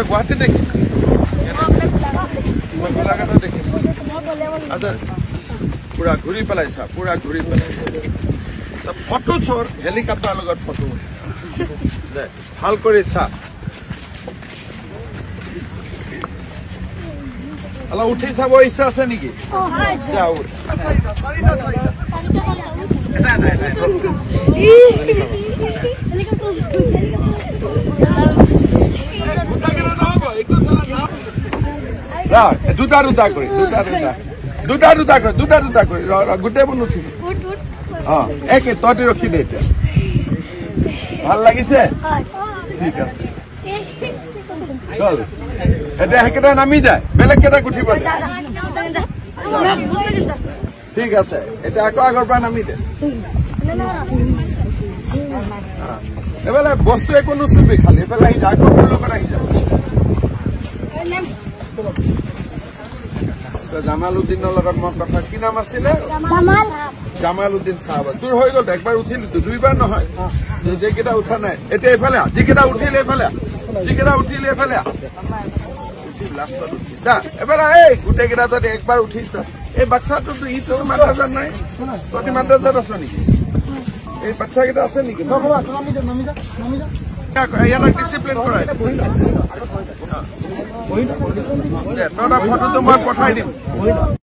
গুৱাহাটী দেখিছো মই গোলাঘাটত দেখিছো আচ্ছা পুৰা ঘূৰি পেলাইছা পুৰা ঘূৰি পেলাইছা ফটো চোৰ হেলিকপ্টাৰ লগত ফটো ভাল কৰিছা অলপ উঠি চাব ইচ্ছা আছে নেকি যাও দুটা কৰি গোটেই বোৰ নুঠিব একে তহঁতি ৰখি দে এতিয়া ভাল লাগিছে ঠিক আছে চল এতিয়া সেইকেইটা নামি যায় বেলেগ কেইটা উঠিব ঠিক আছে এতিয়া আকৌ আগৰ পৰা নামি দে এইফালে বস্তু একো নুচুবি খালি এইফালে আহি যা আকৌ মোৰ লগত আহি যা জামালুদ্দিনৰ লগত মই কথা কি নাম আছিলে জামালুদ্দিন চাহাব তোৰ হৈ গ'ল একবাৰ উঠিলি দুইবাৰ নহয় যিকেইটা উঠা নাই এতিয়া এইফালে যিকেইটা উঠিলে এইফালে যিকেইটা উঠিলে এইফালে এবাৰ এই গোটেইকেইটা যদি একবাৰ উঠিছ এই বাচ্চাটোতো ই তোৰ মাদ্ৰাজাত নাই তহঁতি মাদ্ৰাজাত আছ নেকি এই বাচ্চাকেইটা আছে নেকি ইয়াক ডিচিপ্লিন কৰাই তহঁতৰ ফটোটো মই পঠাই দিম